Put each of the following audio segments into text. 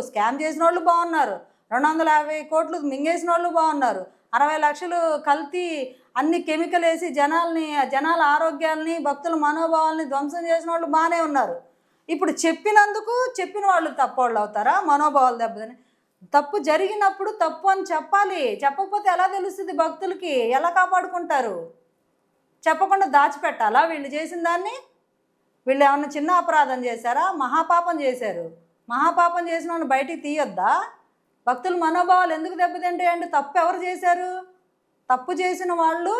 Scam చేసిన వాళ్ళు బాగున్నారు, 250 కోట్లు మింగేసిన వాళ్ళు బాగున్నారు, 60 లక్షలు కల్తీ అన్ని కెమికల్ వేసి జనాల ఆరోగ్యాలని భక్తుల మనోభావాలని ధ్వంసం చేసిన వాళ్ళు బాగానే ఉన్నారు. ఇప్పుడు చెప్పినందుకు చెప్పిన వాళ్ళు తప్పోళ్ళు అవుతారా? మనోభావాలు దెబ్బతిని తప్పు జరిగినప్పుడు తప్పు అని చెప్పాలి. చెప్పకపోతే ఎలా తెలుస్తుంది భక్తులకి? ఎలా కాపాడుకుంటారు? చెప్పకుండా దాచిపెట్టాలా వీళ్ళు చేసిన దాన్ని? వీళ్ళు ఏమన్నా చిన్న అపరాధం చేశారా? మహాపాపం చేశారు. మహాపాపం చేసిన వాళ్ళని బయటికి తీయొద్దా? భక్తుల మనోభావాలు ఎందుకు దెబ్బతింటాయండి? తప్పు ఎవరు చేశారు? తప్పు చేసిన వాళ్ళు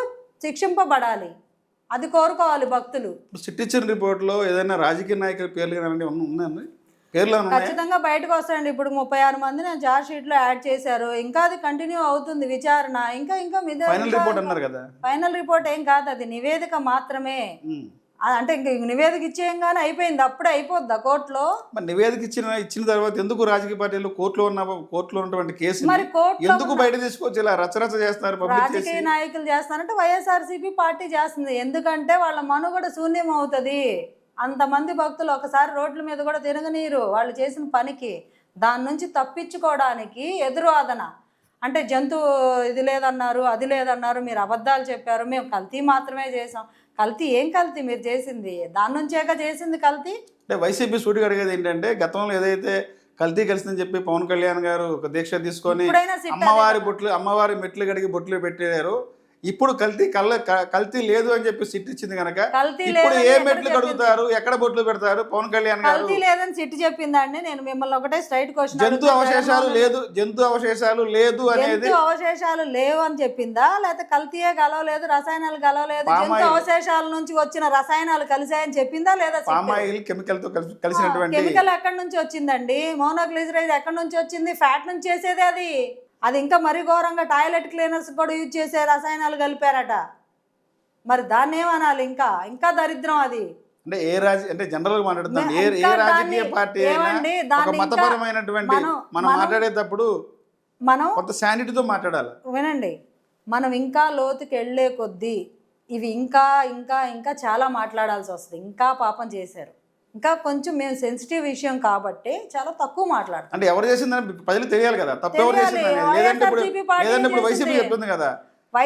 శిక్షింపబడాలి, అది కోరుకోవాలి భక్తులు. సిటిజన్ రిపోర్ట్లో ఏదైనా రాజకీయ నాయకుల పేర్లు కానీ ఉన్నాయండి? పేర్లు ఖచ్చితంగా బయటకు వస్తాయండి. ఇప్పుడు 36 మంది నేను చార్జ్ షీట్లో యాడ్ చేశారు. ఇంకా అది కంటిన్యూ అవుతుంది విచారణ. ఇంకా ఫైనల్ రిపోర్ట్ అన్నారు కదా. ఫైనల్ రిపోర్ట్ ఏం కాదు, అది నివేదిక మాత్రమే. అంటే ఇంక నివేదిక ఇచ్చేయంగానే అయిపోయింది, అప్పుడే అయిపోద్దా కోర్టులో? మరి నివేదిక ఇచ్చిన తర్వాత ఎందుకు రాజకీయ పార్టీలు కోర్టులో ఉన్నటువంటి కేసు మరి కోర్టు ఎందుకు బయట తీసుకొచ్చి ఇలా రచరచ చేస్తారు? రాజకీయ నాయకులు చేస్తారంటే వైఎస్ఆర్సీపీ పార్టీ చేస్తుంది. ఎందుకంటే వాళ్ళ మనుగడ శూన్యం అవుతుంది. అంతమంది భక్తులు ఒకసారి రోడ్ల మీద కూడా తిరగనీరు వాళ్ళు చేసిన పనికి. దాని నుంచి తప్పించుకోవడానికి ఎదురువాదన అంటే జంతువు ఇది లేదన్నారు, అది లేదన్నారు, మీరు అబద్ధాలు చెప్పారు, మేము కల్తీ మాత్రమే చేసాం. కల్తీ ఏం కల్తీ మీరు చేసింది? దాని నుంచేక చేసింది కల్తీ. అంటే వైసీపీ సూటిగా అడిగేది ఏంటంటే, గతంలో ఏదైతే కల్తీ కలిసిందని చెప్పి పవన్ కళ్యాణ్ గారు ఒక దీక్ష తీసుకొని అమ్మవారి మెట్లు కడిగి బొట్లు పెట్టారు. ఇప్పుడు కల్తీ లేదు అని చెప్పి సిట్ ఇచ్చింది కనుక ఇప్పుడు ఏ మెట్లు కడుగుతారు, ఎక్కడ బొట్లు పెడతారు పవన్ కళ్యాణ్ గారు? కల్తీ లేదని సిట్ చెప్పిందండి. నేను మిమ్మల్ని ఒకటే స్ట్రైట్ క్వశ్చన్, జంతు అవశేషాలు లేదు అనేది అవశేషాలు లేవు అని చెప్పిందా? లేకపోతే కల్తీయే గలవలేదు, రసాయనాలు గలవలేదు, జంతు అవశేషాల నుంచి వచ్చిన రసాయనాలు కలిసాయని చెప్పిందా లేదా? పామాయిల్ కెమికల్ తో కలిసినటువంటి కెమికల్ ఎక్కడి నుంచి వచ్చిందండి? మోనోగ్లిజరైడ్ ఎక్కడి నుంచి వచ్చింది? ఫ్యాట్ నుంచి చేసేది అది ఇంకా మరీ ఘోరంగా టాయిలెట్ క్లీనర్స్ కూడా యూజ్ చేసే రసాయనాలు కలిపారట. మరి దాన్ని ఏమనాలి? ఇంకా దరిద్రం అది. అంటే జనరల్ గా మాట్లాడుతున్నాం, ఏ రాజకీయ పార్టీ ఒక మతపరమైనటువంటి మనం మాట్లాడేటప్పుడు మనం కొంత శానిటీతో మాట్లాడాలి. వినండి, మనం ఇంకా లోతుకి వెళ్లే కొద్దీ ఇవి ఇంకా ఇంకా ఇంకా చాలా మాట్లాడాల్సి వస్తుంది. ఇంకా పాపం చేశారు. ఇంకా కొంచెం మేము సెన్సిటివ్ విషయం కాబట్టి చాలా తక్కువ మాట్లాడతాం. అంటే ఎవరు చేసిందని ప్రజలు తెలియాలి కదా. తప్పు ఎవరు చేసిందని. లేదంటే ఇప్పుడు వైసీపీ చెప్తుంది కదా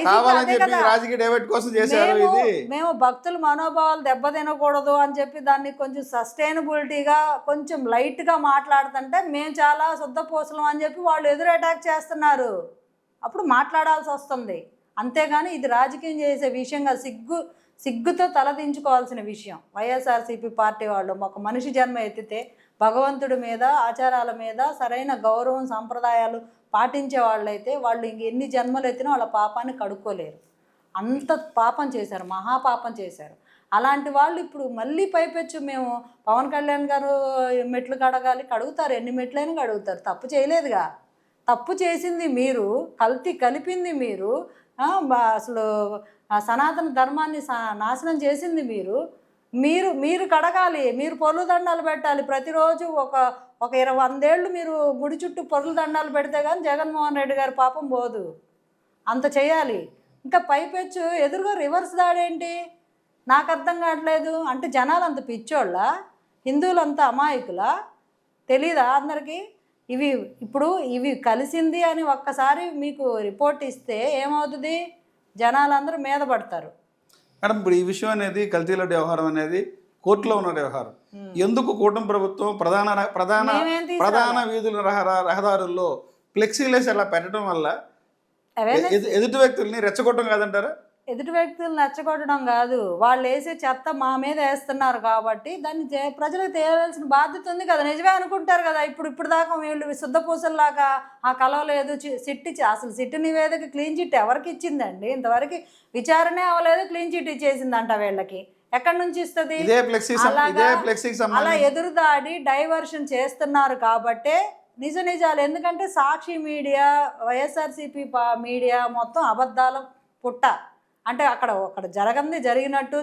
కావాలని చెప్పి రాజకీయ డైవర్ట్ కోసం చేశారు. ఇది మేము భక్తుల మనోభావాలు దెబ్బతినకూడదు అని చెప్పి దాన్ని కొంచెం సస్టైనబిలిటీగా కొంచెం లైట్గా మాట్లాడుతుంటే మేము చాలా శుద్ధపూసలం అని చెప్పి వాళ్ళు ఎదురు అటాక్ చేస్తున్నారు. అప్పుడు మాట్లాడాల్సి వస్తుంది. అంతేగాని ఇది రాజకీయం చేసే విషయంగా సిగ్గుతో తలదించుకోవాల్సిన విషయం. వైఎస్ఆర్సీపీ పార్టీ వాళ్ళు ఒక మనిషి జన్మ ఎత్తితే భగవంతుడి మీద, ఆచారాల మీద సరైన గౌరవం, సంప్రదాయాలు పాటించే వాళ్ళైతే వాళ్ళు ఎన్ని జన్మలు ఎత్తినా వాళ్ళ పాపాన్ని కడుక్కోలేరు. అంత పాపం చేశారు, మహాపాపం చేశారు. అలాంటి వాళ్ళు ఇప్పుడు మళ్ళీ పైపెచ్చు మేము పవన్ కళ్యాణ్ గారు మెట్లు కడుగుతారు, ఎన్ని మెట్లైనా కడుగుతారు. తప్పు చేయలేదుగా. తప్పు చేసింది మీరు, కల్తీ కలిపింది మీరు, అసలు సనాతన ధర్మాన్ని నాశనం చేసింది మీరు కడగాలి. మీరు పొర్లు దండాలు పెట్టాలి. ప్రతిరోజు ఒక 100 ఏళ్ళు మీరు గుడి చుట్టూ పొర్లు దండాలు పెడితే కానీ జగన్మోహన్ రెడ్డి గారి పాపం పోదు. అంత చేయాలి. ఇంకా పైపెచ్చు ఎదురుగా రివర్స్ దాడేంటి నాకు అర్థం కావట్లేదు. అంటే జనాలు అంత పిచ్చోళ్ళ, హిందువులంతా అమాయకులా? తెలీదా అందరికీ? ఇవి కలిసింది అని ఒక్కసారి మీకు రిపోర్ట్ ఇస్తే ఏమవుతుంది? జనాలందరూ మీద పడతారు. మేడం, ఇప్పుడు ఈ విషయం అనేది కల్తీల వ్యవహారం అనేది కోర్టులో ఉన్న వ్యవహారం. ఎందుకు కూటమి ప్రభుత్వం ప్రధాన వీధుల రహదారుల్లో ఫ్లెక్సీలేసి అలా పెట్టడం వల్ల ఎదుటి వ్యక్తుల్ని రెచ్చగొట్టడం కాదంటారా? ఎదుటి వ్యక్తులను రెచ్చగొట్టడం కాదు, వాళ్ళు వేసే చెత్త మా మీద వేస్తున్నారు కాబట్టి దాన్ని ప్రజలకు తెలియాల్సిన బాధ్యత ఉంది కదా. నిజమే అనుకుంటారు కదా. ఇప్పుడు దాకా వీళ్ళు శుద్ధపూసల్లాగా కలవలేదు, అసలు సిట్టు నివేదిక క్లీన్ చిట్ ఎవరికి ఇచ్చిందండి? ఇంతవరకు విచారణే అవ్వలేదు, క్లీన్ చిట్ ఇచ్చేసిందంట వీళ్ళకి. ఎక్కడి నుంచి ఇస్తుంది? అలా ఎదురుదాడి డైవర్షన్ చేస్తున్నారు కాబట్టే నిజాలు. ఎందుకంటే సాక్షి మీడియా, వైఎస్ఆర్సీపీ మీడియా మొత్తం అబద్ధాల పుట్ట. అంటే అక్కడ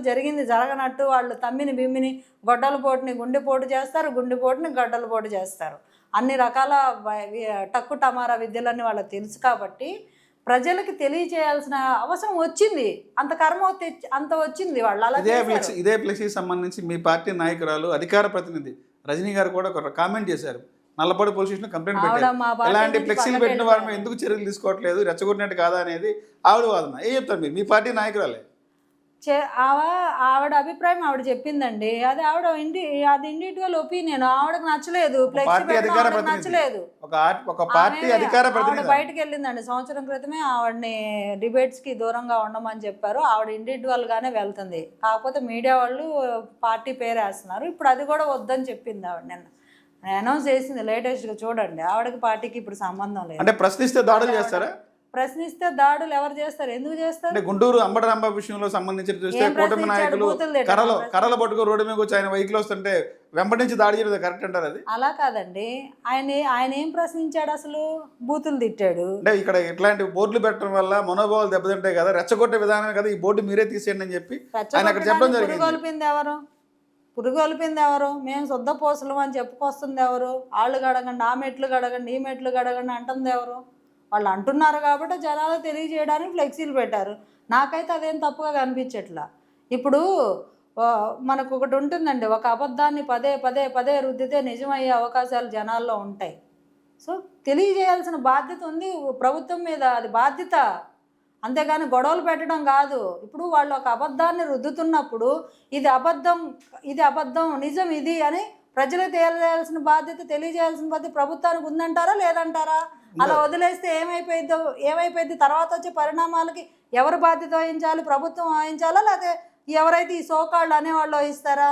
జరిగింది జరగనట్టు వాళ్ళు తమ్మిని బిమ్మిని గొడ్డలపోటుని గుండెపోటు చేస్తారు, గుండెపోటుని గొడ్డలపోటు చేస్తారు. అన్ని రకాల టక్కు టమారా విద్యలన్నీ వాళ్ళకి తెలుసు కాబట్టి ప్రజలకి తెలియజేయాల్సిన అవసరం వచ్చింది. అంత కర్మ అంత వచ్చింది వాళ్ళు అలా. ఇదే ఫ్లెక్సీకి సంబంధించి మీ పార్టీ నాయకురాలు, అధికార ప్రతినిధి రజనీ గారు కూడా ఒక కామెంట్ చేశారు. నల్లపాడు పోలీస్ స్టేషన్ కంప్లైంట్ ఆవిడ పెట్టారు. మా పార్టీ ఇలాంటి నుంచి ఫ్లెక్సీలు పక్కకి పెట్టిన వారి మీద వెళ్ళిపోయారు. ఎందుకు చర్యలు తీసుకోవట్లేదు, రెచ్చగొట్టినట్టు కాదా అనేది ఆవిడ వాదన. ఏం చెప్తారు మీరు? మీ పార్టీ నాయకురాలే. ఆవిడ అభిప్రాయం ఆవిడ చెప్పిందండి. అది ఆవిడ అది ఇండివిజువల్ ఒపీనియన్. ఆవిడకి నచ్చలేదు, ఫ్లెక్సీ పార్టీ పెట్టడం అధికార ఆవిడకి ప్రతినిధి, నచ్చలేదు. ఒక పార్టీ అధికార ఆవిడ ప్రతినిధి. బయటకు వెళ్ళిందండి. సంవత్సరం క్రితమే ఆవిడని డిబేట్స్కి దూరంగా ఉండమని చెప్పారు. ఆవిడ ఇండివిజువల్గానే వెళ్తుంది. కాకపోతే మీడియా వాళ్ళు పార్టీ పేరు వేస్తున్నారు. ఇప్పుడు అది కూడా వద్దని చెప్పింది ఆవిడ నిన్న అనౌన్స్ చేసింది లేటెస్ట్గా. చూడండి, ఆవిడకి పార్టీకి ఇప్పుడు సంబంధం లేదు. అంటే ప్రశ్నిస్తే దాడులు చేస్తారా? ప్రశ్నిస్తే దాడులు ఎవరు చేస్తారు? ఎందుకు చేస్తారు? అంటే గుంటూరు అంబటి రాంబాబు విషయంలో సంబంధించి చూస్తే ఏం కూటమి ప్రశ్నించాడు? నాయకులు బూతులు తిట్టాడు. కర్రలు పట్టుకుని రోడ్డు మీద వచ్చి ఆయన వెహికల్ వస్తుంటే వెంబడి నుంచి దాడి చేయడం కరెక్ట్ అంటారు? అది అలా కాదండి. ఆయన ఏం ప్రశ్నించాడు అసలు? బూతులు తిట్టాడు. అంటే ఇక్కడ ఇట్లాంటి బోర్డులు పెట్టడం వల్ల మనోభావాలు దెబ్బతింటాయి కదా, రెచ్చగొట్టే విధానం కదా, ఈ బోర్డు మీరే తీసేయండి అని చెప్పి ఆయన అక్కడ చెప్పడం జరిగింది. పురుగొల్పింది ఎవరు? మేము శుద్ధ పోసలం అని చెప్పుకొస్తుంది ఎవరు? వాళ్ళు గడగండి, ఆ మెట్లు గడగండి, ఈ మెట్లు గడగండి అంటుంది ఎవరు? వాళ్ళు అంటున్నారు కాబట్టి జనాలు తెలియజేయడానికి ఫ్లెక్సీలు పెట్టారు. నాకైతే అదేం తప్పుగా కనిపించట్లా. ఇప్పుడు మనకు ఒకటి ఉంటుందండి, ఒక అబద్ధాన్ని పదే పదే పదే రుద్దితే నిజమయ్యే అవకాశాలు జనాల్లో ఉంటాయి. సో తెలియజేయాల్సిన బాధ్యత ఉంది ప్రభుత్వం మీద, అది బాధ్యత. అంతేగాని గొడవలు పెట్టడం కాదు. ఇప్పుడు వాళ్ళు ఒక అబద్ధాన్ని రుద్దుతున్నప్పుడు ఇది అబద్ధం నిజం ఇది అని ప్రజలకు తెలియజేయాల్సిన బాధ్యత, తెలియజేయాల్సిన బాధ్యత ప్రభుత్వానికి ఉందంటారా లేదంటారా? అలా వదిలేస్తే ఏమైపోయింది? తర్వాత వచ్చే పరిణామాలకి ఎవరు బాధ్యత వహించాలి? ప్రభుత్వం వహించాలా, లేకపోతే ఎవరైతే ఈ సోకాళ్ళు అనేవాళ్ళు వహిస్తారా?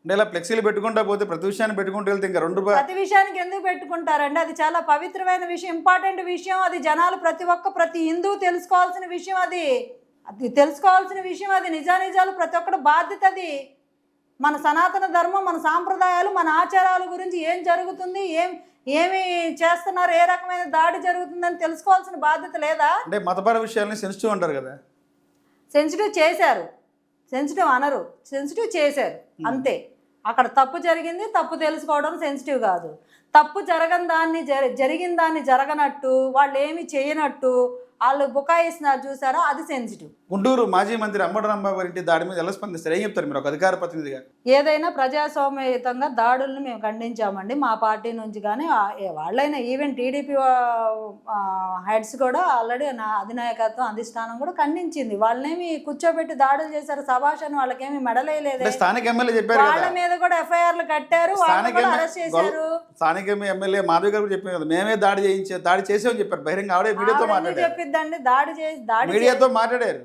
ఇలా ఫ్లెక్సీలు పెట్టుకుంటా పోతే ప్రతి విషయాన్ని పెట్టుకుంటూ వెళ్తే ఇంకా ప్రతి విషయానికి ఎందుకు పెట్టుకుంటారండి? అది చాలా పవిత్రమైన విషయం, ఇంపార్టెంట్ విషయం. అది జనాలు ప్రతి హిందువు తెలుసుకోవాల్సిన విషయం. అది తెలుసుకోవాల్సిన విషయం. అది నిజానిజాలు ప్రతి ఒక్కటి బాధ్యత. అది మన సనాతన ధర్మం, మన సాంప్రదాయాలు, మన ఆచారాల గురించి ఏం జరుగుతుంది, ఏమి చేస్తున్నారు, ఏ రకమైన దాడి జరుగుతుందని తెలుసుకోవాల్సిన బాధ్యత లేదా? అంటే మతపర విషయాల్ని సెన్సిటివ్ అంటారు కదా. సెన్సిటివ్ చేశారు, సెన్సిటివ్ అనరు, సెన్సిటివ్ చేశారు అంతే. అక్కడ తప్పు జరిగింది, తప్పు తెలుసుకోవడం సెన్సిటివ్ కాదు. తప్పు జరిగిన దాన్ని జరగనట్టు, వాళ్ళు ఏమి చేయనట్టు వాళ్ళు బుకాయిస్తున్నారు చూసారా, అది సెన్సిటివ్. గుంటూరు మాజీ మంత్రి అంబటి రాంబాబు గారి ఇంటి దాడి మీద ఎలా స్పందిస్తారు? ఏం చెప్తారు మీరు ఒక అధికార ప్రతినిధిగా? ఏదైనా ప్రజాస్వామ్యయుతంగా దాడులను మేము ఖండించామండి మా పార్టీ నుంచి. కానీ వాళ్ళైనా ఈవెన్ టీడీపీ హెడ్స్ కూడా ఆల్రెడీ నా అధినాయకత్వం, అధిష్టానం కూడా ఖండించింది. వాళ్ళనేమి కూర్చోబెట్టి దాడులు చేశారు, సభాష్ అని వాళ్ళకేమి మెడలేయలేదే. స్థానిక ఎమ్మెల్యే చెప్పారు, వాళ్ళ మీద కూడా ఎఫ్ఐఆర్లు కట్టారు, అరెస్ట్ చేశారు. స్థానిక ఎమ్మెల్యే మాధవి గారు చెప్పారు కదా, మేమే దాడి చేసామని చెప్పారు బహిరంగ. ఆవిడే మీడియాతో మాట్లాడారు. చెప్పిద్దండి మీడియాతో మాట్లాడారు.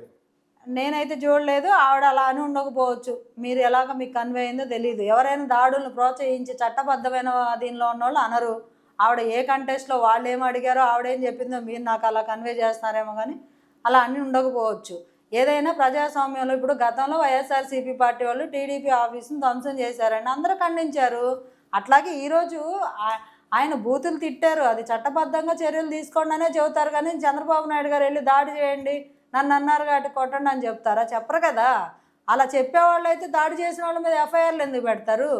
నేనైతే చూడలేదు. ఆవిడ అలా అని ఉండకపోవచ్చు, మీరు ఎలాగ మీకు కన్వే అయిందో తెలియదు. ఎవరైనా దాడులను ప్రోత్సహించి చట్టబద్ధమైన దీనిలో ఉన్న వాళ్ళు అనరు. ఆవిడ ఏ కంటెస్ట్లో వాళ్ళు ఏం అడిగారో ఆవిడేం చెప్పిందో మీరు నాకు అలా కన్వే చేస్తున్నారేమో, కానీ అలా అన్నీ ఉండకపోవచ్చు. ఏదైనా ప్రజాస్వామ్యంలో ఇప్పుడు గతంలో వైఎస్ఆర్సీపీ పార్టీ వాళ్ళు టీడీపీ ఆఫీసును ధ్వంసం చేశారండి, అందరూ ఖండించారు. అట్లాగే ఈరోజు ఆయన బూతులు తిట్టారు, అది చట్టబద్ధంగా చర్యలు తీసుకోండి అనే చెబుతారు. కానీ చంద్రబాబు నాయుడు గారు వెళ్ళి దాడి చేయండి, నన్ను అన్నారు కాబట్టి కొట్టండి అని చెప్తారా? చెప్పరు కదా. అలా చెప్పేవాళ్ళు అయితే దాడి చేసిన వాళ్ళ మీద ఎఫ్ఐఆర్లు ఎందుకు పెడతారు?